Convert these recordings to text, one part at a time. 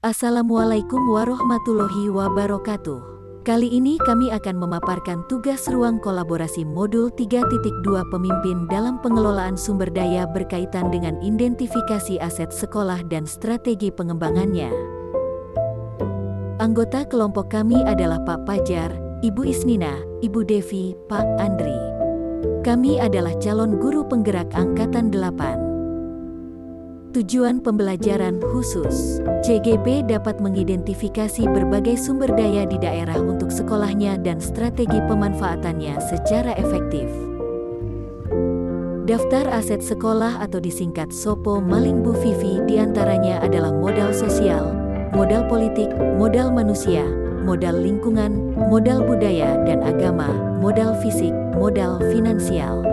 Assalamualaikum warahmatullahi wabarakatuh. Kali ini kami akan memaparkan tugas ruang kolaborasi modul 3.2 pemimpin dalam pengelolaan sumber daya berkaitan dengan identifikasi aset sekolah dan strategi pengembangannya. Anggota kelompok kami adalah Pak Pajar, Ibu Isnina, Ibu Devi, Pak Andri. Kami adalah calon guru penggerak Angkatan 8. Tujuan pembelajaran khusus, CGP dapat mengidentifikasi berbagai sumber daya di daerah untuk sekolahnya dan strategi pemanfaatannya secara efektif. Daftar aset sekolah atau disingkat SOPO Maling Bu Vivi diantaranya adalah modal sosial, modal politik, modal manusia, modal lingkungan, modal budaya dan agama, modal fisik, modal finansial.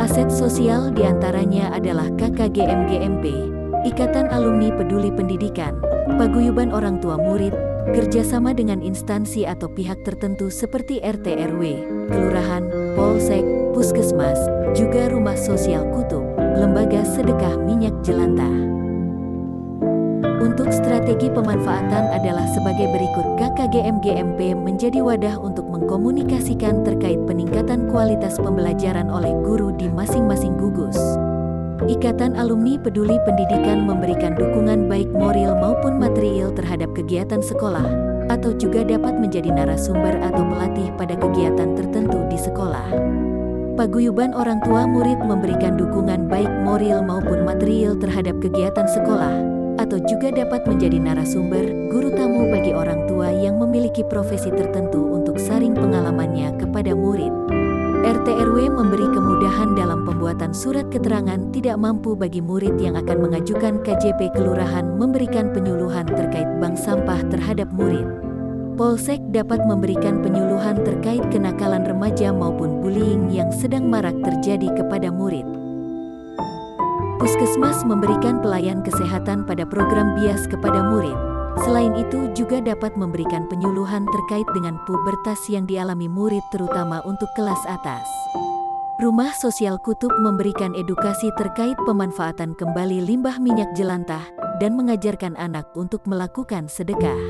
Aset sosial diantaranya adalah KKGM-GMP, Ikatan Alumni Peduli Pendidikan, Paguyuban Orang Tua Murid, kerjasama dengan instansi atau pihak tertentu seperti RT/RW, Kelurahan, Polsek, Puskesmas, juga Rumah Sosial Kutub, Lembaga Sedekah Minyak Jelantah. Untuk strategi pemanfaatan adalah sebagai berikut. KKGM-GMP menjadi wadah untuk mengkomunikasikan terkait peningkatan kualitas pembelajaran oleh guru di masing-masing gugus. Ikatan Alumni Peduli Pendidikan memberikan dukungan baik moral maupun material terhadap kegiatan sekolah, atau juga dapat menjadi narasumber atau pelatih pada kegiatan tertentu di sekolah. Paguyuban Orang Tua Murid memberikan dukungan baik moral maupun material terhadap kegiatan sekolah, atau juga dapat menjadi narasumber, guru tamu bagi orang tua yang memiliki profesi tertentu untuk sharing pengalamannya kepada murid. RT/RW memberi kemudahan dalam pembuatan surat keterangan tidak mampu bagi murid yang akan mengajukan KJP kelurahan memberikan penyuluhan terkait bank sampah terhadap murid. Polsek dapat memberikan penyuluhan terkait kenakalan remaja maupun bullying yang sedang marak terjadi kepada murid. Puskesmas memberikan pelayan kesehatan pada program bias kepada murid. Selain itu juga dapat memberikan penyuluhan terkait dengan pubertas yang dialami murid terutama untuk kelas atas. Rumah Sosial Kutub memberikan edukasi terkait pemanfaatan kembali limbah minyak jelantah dan mengajarkan anak untuk melakukan sedekah.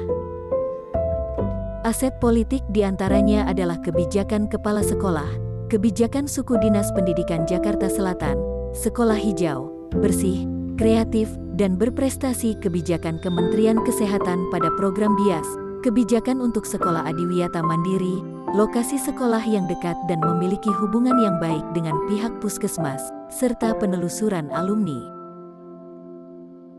Aset politik diantaranya adalah kebijakan kepala sekolah, kebijakan suku Dinas Pendidikan Jakarta Selatan, sekolah hijau, bersih, kreatif, dan berprestasi, kebijakan Kementerian Kesehatan pada program bias, kebijakan untuk sekolah adiwiyata mandiri, lokasi sekolah yang dekat dan memiliki hubungan yang baik dengan pihak puskesmas, serta penelusuran alumni.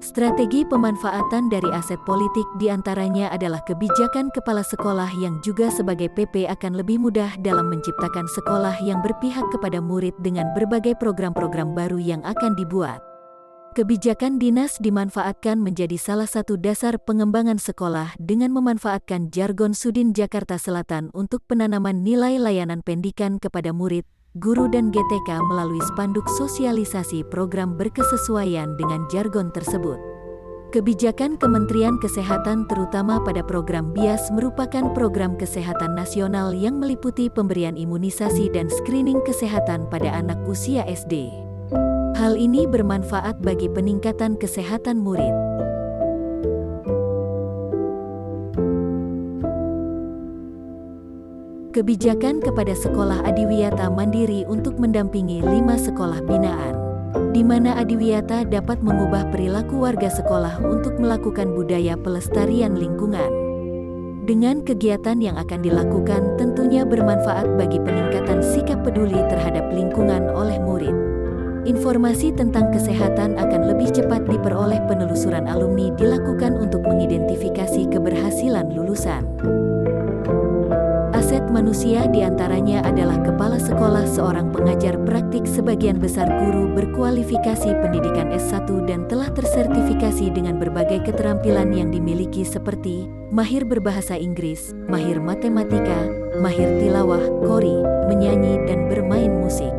Strategi pemanfaatan dari aset politik diantaranya adalah kebijakan kepala sekolah yang juga sebagai PP akan lebih mudah dalam menciptakan sekolah yang berpihak kepada murid dengan berbagai program-program baru yang akan dibuat. Kebijakan dinas dimanfaatkan menjadi salah satu dasar pengembangan sekolah dengan memanfaatkan jargon Sudin Jakarta Selatan untuk penanaman nilai layanan pendidikan kepada murid, guru dan GTK melalui spanduk sosialisasi program berkesesuaian dengan jargon tersebut. Kebijakan Kementerian Kesehatan terutama pada program BIAS merupakan program kesehatan nasional yang meliputi pemberian imunisasi dan screening kesehatan pada anak usia SD. Hal ini bermanfaat bagi peningkatan kesehatan murid. Kebijakan kepada sekolah adiwiyata mandiri untuk mendampingi 5 sekolah binaan, di mana adiwiyata dapat mengubah perilaku warga sekolah untuk melakukan budaya pelestarian lingkungan. Dengan kegiatan yang akan dilakukan tentunya bermanfaat bagi peningkatan sikap peduli terhadap lingkungan oleh murid. Informasi tentang kesehatan akan lebih cepat diperoleh, penelusuran alumni dilakukan untuk mengidentifikasi keberhasilan lulusan. Aset manusia diantaranya adalah kepala sekolah, seorang pengajar praktik, sebagian besar guru berkualifikasi pendidikan S1 dan telah tersertifikasi dengan berbagai keterampilan yang dimiliki seperti mahir berbahasa Inggris, mahir matematika, mahir tilawah, qori, menyanyi dan bermain musik.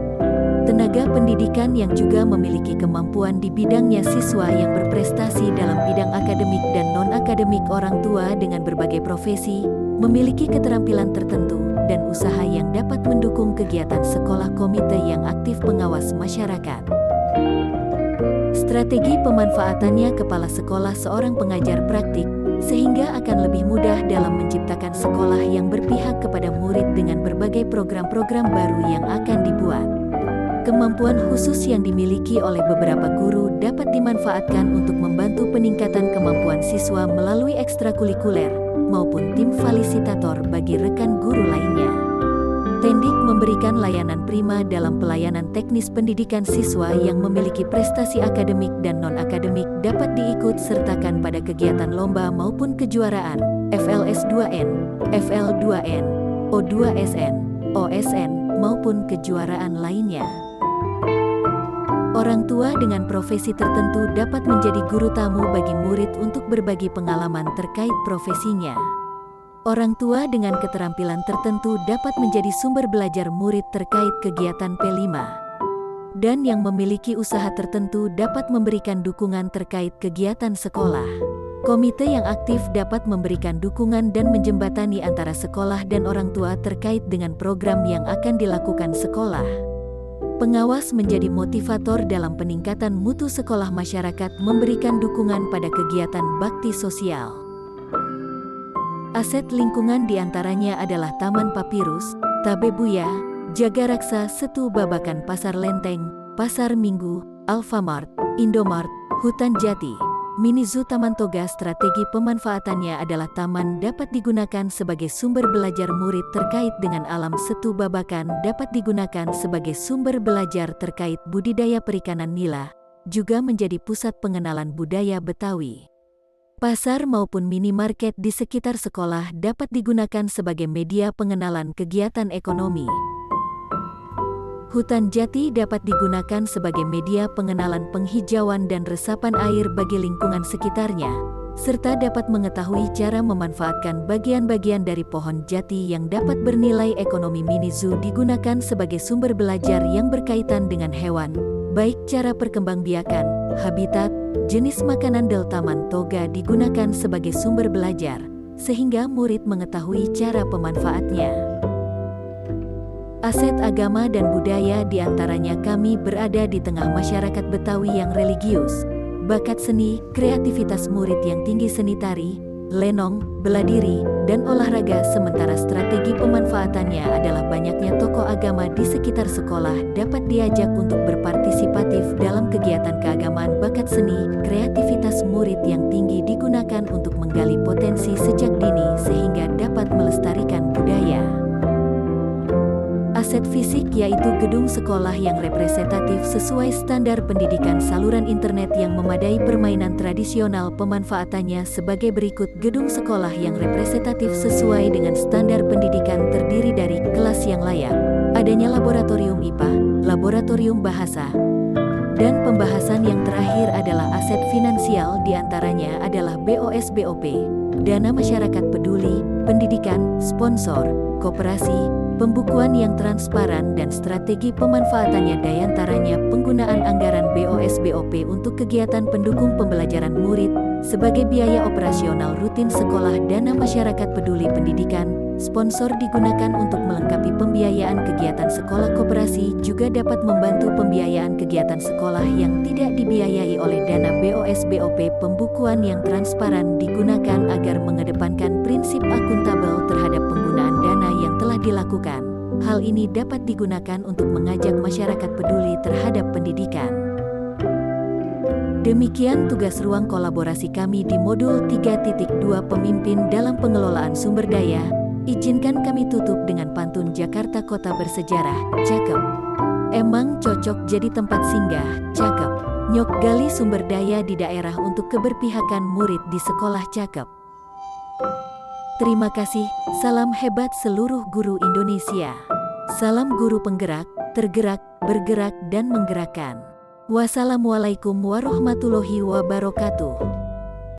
Tenaga pendidikan yang juga memiliki kemampuan di bidangnya, siswa yang berprestasi dalam bidang akademik dan non-akademik, orang tua dengan berbagai profesi, memiliki keterampilan tertentu, dan usaha yang dapat mendukung kegiatan sekolah. Komite yang aktif pengawas masyarakat. Strategi pemanfaatannya. Kepala sekolah seorang pengajar praktik, sehingga akan lebih mudah dalam menciptakan sekolah yang berpihak kepada murid dengan berbagai program-program baru yang akan dibuat. Kemampuan khusus yang dimiliki oleh beberapa guru dapat dimanfaatkan untuk membantu peningkatan kemampuan siswa melalui ekstrakurikuler maupun tim fasilitator bagi rekan guru lainnya. Tendik memberikan layanan prima dalam pelayanan teknis pendidikan. Siswa yang memiliki prestasi akademik dan non-akademik dapat diikut sertakan pada kegiatan lomba maupun kejuaraan, FLS2N, FL2N, O2SN, OSN, maupun kejuaraan lainnya. Orang tua dengan profesi tertentu dapat menjadi guru tamu bagi murid untuk berbagi pengalaman terkait profesinya. Orang tua dengan keterampilan tertentu dapat menjadi sumber belajar murid terkait kegiatan P5. Dan yang memiliki usaha tertentu dapat memberikan dukungan terkait kegiatan sekolah. Komite yang aktif dapat memberikan dukungan dan menjembatani antara sekolah dan orang tua terkait dengan program yang akan dilakukan sekolah. Pengawas menjadi motivator dalam peningkatan mutu sekolah. Masyarakat memberikan dukungan pada kegiatan bakti sosial. Aset lingkungan diantaranya adalah Taman Papirus, Tabebuya, Jagaraksa, Setu Babakan, Pasar Lenteng, Pasar Minggu, Alfamart, Indomart, Hutan Jati, Mini Zoo, Taman Toga. Strategi pemanfaatannya adalah taman dapat digunakan sebagai sumber belajar murid terkait dengan alam. Setu Babakan dapat digunakan sebagai sumber belajar terkait budidaya perikanan nila, juga menjadi pusat pengenalan budaya Betawi. Pasar maupun minimarket di sekitar sekolah dapat digunakan sebagai media pengenalan kegiatan ekonomi. Hutan Jati dapat digunakan sebagai media pengenalan penghijauan dan resapan air bagi lingkungan sekitarnya, serta dapat mengetahui cara memanfaatkan bagian-bagian dari pohon jati yang dapat bernilai ekonomi. Mini Zoo digunakan sebagai sumber belajar yang berkaitan dengan hewan, baik cara perkembangbiakan, habitat, jenis makanan. Taman Toga digunakan sebagai sumber belajar, sehingga murid mengetahui cara pemanfaatnya. Aset agama dan budaya diantaranya kami berada di tengah masyarakat Betawi yang religius, bakat seni, kreativitas murid yang tinggi, seni tari, lenong, bela diri, dan olahraga. Sementara strategi pemanfaatannya adalah banyaknya tokoh agama di sekitar sekolah dapat diajak untuk berpartisipatif dalam kegiatan keagamaan. Bakat seni, kreativitas murid yang tinggi digunakan untuk menggali potensi sejak dini sehingga dapat melestarikan budaya. Aset fisik yaitu gedung sekolah yang representatif sesuai standar pendidikan, saluran internet yang memadai, permainan tradisional. Pemanfaatannya sebagai berikut: gedung sekolah yang representatif sesuai dengan standar pendidikan terdiri dari kelas yang layak, adanya laboratorium IPA, laboratorium bahasa, dan pembahasan. Yang terakhir adalah aset finansial, diantaranya adalah BOS-BOP, dana masyarakat peduli, pendidikan, sponsor, koperasi, pembukuan yang transparan, dan strategi pemanfaatannya diantaranya penggunaan anggaran BOS-BOP untuk kegiatan pendukung pembelajaran murid sebagai biaya operasional rutin sekolah. Dana masyarakat peduli pendidikan, sponsor digunakan untuk melengkapi pembiayaan kegiatan sekolah. Koperasi juga dapat membantu pembiayaan kegiatan sekolah yang tidak dibiayai oleh dana BOS-BOP. Pembukuan yang transparan digunakan agar mengedepankan prinsip akuntabel terhadap penggunaan dana yang telah dilakukan. Hal ini dapat digunakan untuk mengajak masyarakat peduli terhadap pendidikan. Demikian tugas ruang kolaborasi kami di modul 3.2 Pemimpin dalam Pengelolaan Sumber Daya. Izinkan kami tutup dengan pantun Jakarta Kota Bersejarah. Cakep, emang cocok jadi tempat singgah. Cakep, nyok gali sumber daya di daerah untuk keberpihakan murid di sekolah. Cakep. Terima kasih, salam hebat seluruh guru Indonesia. Salam guru penggerak, tergerak, bergerak, dan menggerakkan. Wassalamualaikum warahmatullahi wabarakatuh.